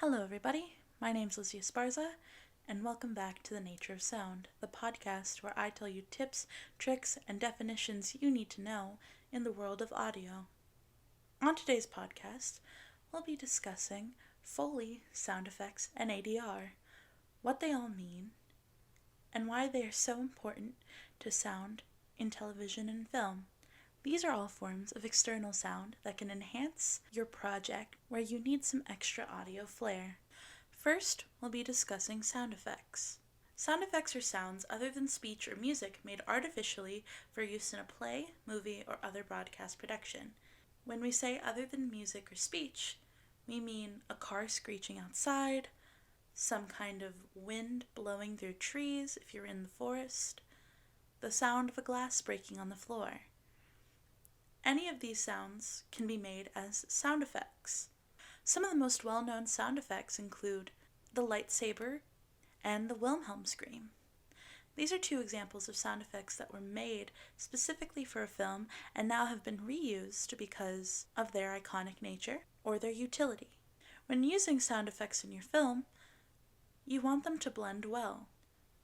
Hello everybody, my name's Lizzie Esparza, and welcome back to The Nature of Sound, the podcast where I tell you tips, tricks, and definitions you need to know in the world of audio. On today's podcast, we'll be discussing Foley, sound effects, and ADR, what they all mean, and why they are so important to sound in television and film. These are all forms of external sound that can enhance your project where you need some extra audio flair. First, we'll be discussing sound effects. Sound effects are sounds other than speech or music made artificially for use in a play, movie, or other broadcast production. When we say other than music or speech, we mean a car screeching outside, some kind of wind blowing through trees if you're in the forest, the sound of a glass breaking on the floor. Any of these sounds can be made as sound effects. Some of the most well-known sound effects include the lightsaber and the Wilhelm scream. These are two examples of sound effects that were made specifically for a film and now have been reused because of their iconic nature or their utility. When using sound effects in your film, you want them to blend well.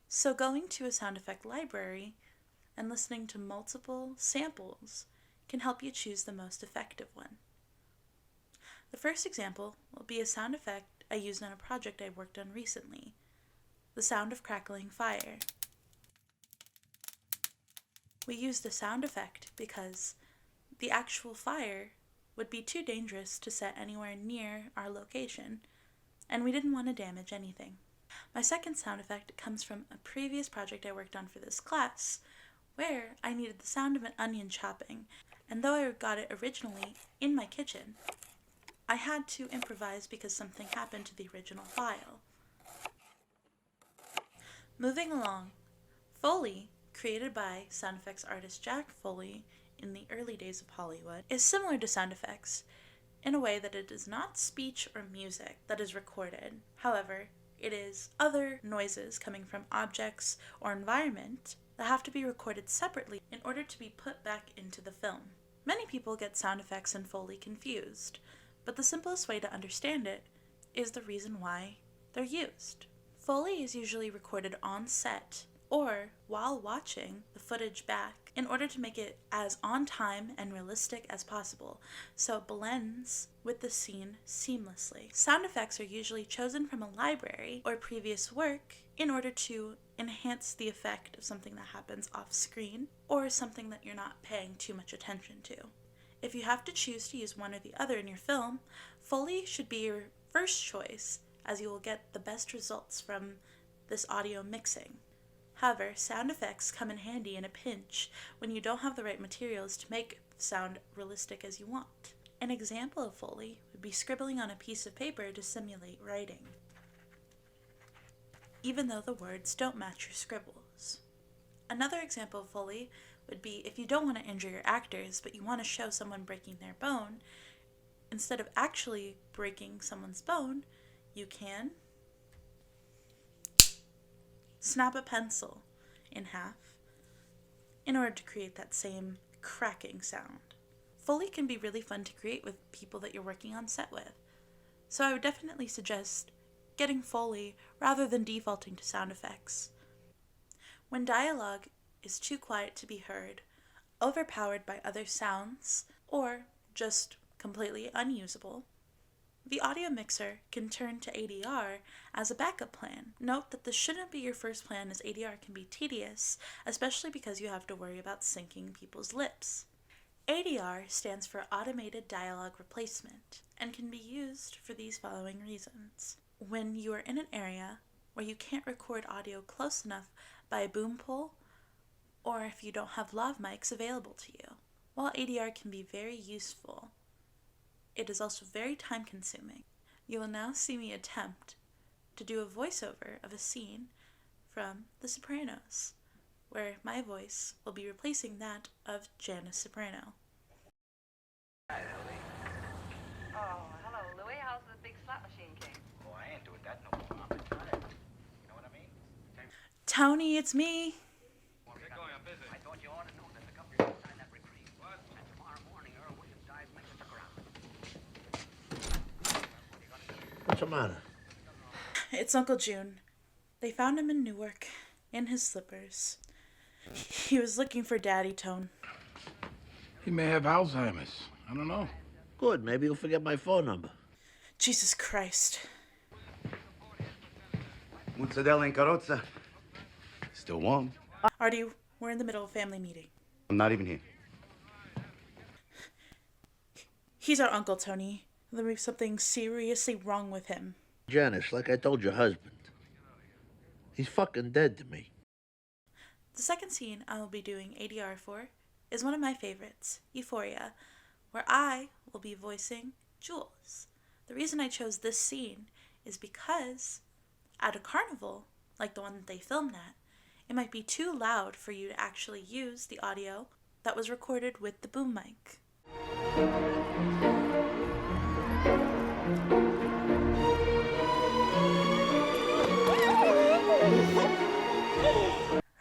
So going to a sound effect library and listening to multiple samples can help you choose the most effective one. The first example will be a sound effect I used on a project I worked on recently, the sound of crackling fire. We used the sound effect because the actual fire would be too dangerous to set anywhere near our location, and we didn't want to damage anything. My second sound effect comes from a previous project I worked on for this class, where I needed the sound of an onion chopping, and though I got it originally in my kitchen, I had to improvise because something happened to the original file. Moving along, Foley, created by sound effects artist Jack Foley in the early days of Hollywood, is similar to sound effects in a way that it is not speech or music that is recorded. However, it is other noises coming from objects or environment that have to be recorded separately in order to be put back into the film. Many people get sound effects and Foley confused, but the simplest way to understand it is the reason why they're used. Foley is usually recorded on set or while watching the footage back in order to make it as on time and realistic as possible, so it blends with the scene seamlessly. Sound effects are usually chosen from a library or previous work in order to enhance the effect of something that happens off screen or something that you're not paying too much attention to. If you have to choose to use one or the other in your film, Foley should be your first choice, as you will get the best results from this audio mixing. However, sound effects come in handy in a pinch when you don't have the right materials to make the sound realistic as you want. An example of Foley would be scribbling on a piece of paper to simulate writing, even though the words don't match your scribbles. Another example of Foley would be if you don't want to injure your actors, but you want to show someone breaking their bone, instead of actually breaking someone's bone, you can snap a pencil in half in order to create that same cracking sound. Foley can be really fun to create with people that you're working on set with, so I would definitely suggest getting Foley rather than defaulting to sound effects. When dialogue is too quiet to be heard, overpowered by other sounds, or just completely unusable, the audio mixer can turn to ADR as a backup plan. Note that this shouldn't be your first plan, as ADR can be tedious, especially because you have to worry about syncing people's lips. ADR stands for Automated Dialogue Replacement and can be used for these following reasons. When you are in an area where you can't record audio close enough by a boom pole, or if you don't have lav mics available to you. While ADR can be very useful, it is also very time consuming. You will now see me attempt to do a voiceover of a scene from The Sopranos, where my voice will be replacing that of Janice Soprano. Hi, Ellie. Oh, hello, Louie. How's the big slot machine king? Oh, I ain't doing that no more. I'm retired. You know what I mean? Tony, it's me. Get going, I'm busy. I thought you ought to know that the governor signed that reprieve. What? And tomorrow morning, Earl Williams dies and I stick around. What are you gonna do? What's the matter? It's Uncle June. They found him in Newark, in his slippers. He was looking for Daddy Tone. He may have Alzheimer's. I don't know. Good, maybe you'll forget my phone number. Jesus Christ. Mozzarella in carrozza. Still warm. Artie, we're in the middle of a family meeting. I'm not even here. He's our uncle, Tony. There may be something seriously wrong with him. Janice, like I told your husband, he's fucking dead to me. The second scene I will be doing ADR for is one of my favorites, Euphoria, where I will be voicing Jules. The reason I chose this scene is because at a carnival, like the one that they filmed at, it might be too loud for you to actually use the audio that was recorded with the boom mic.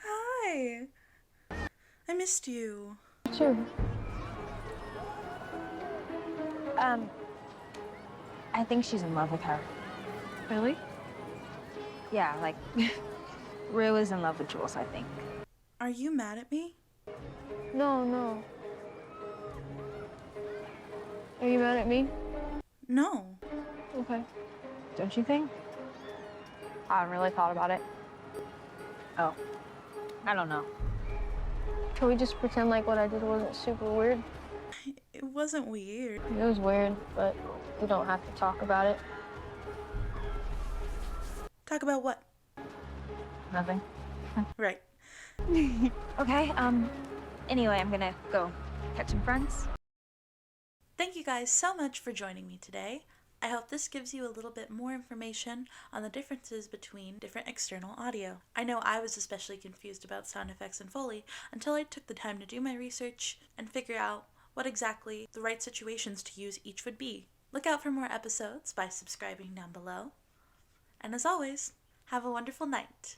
Hi. I missed you. Sure. I think she's in love with her. Really? Yeah, like, Rue is in love with Jules, I think. Are you mad at me? No. Are you mad at me? No. Okay. Don't you think? I haven't really thought about it. Oh, I don't know. Can we just pretend like what I did wasn't super weird? It wasn't weird. It was weird, but we don't have to talk about it. Talk about what? Nothing. Right. Okay, anyway, I'm gonna go catch some friends. Thank you guys so much for joining me today. I hope this gives you a little bit more information on the differences between different external audio. I know I was especially confused about sound effects and Foley until I took the time to do my research and figure out what exactly the right situations to use each would be. Look out for more episodes by subscribing down below. And as always, have a wonderful night.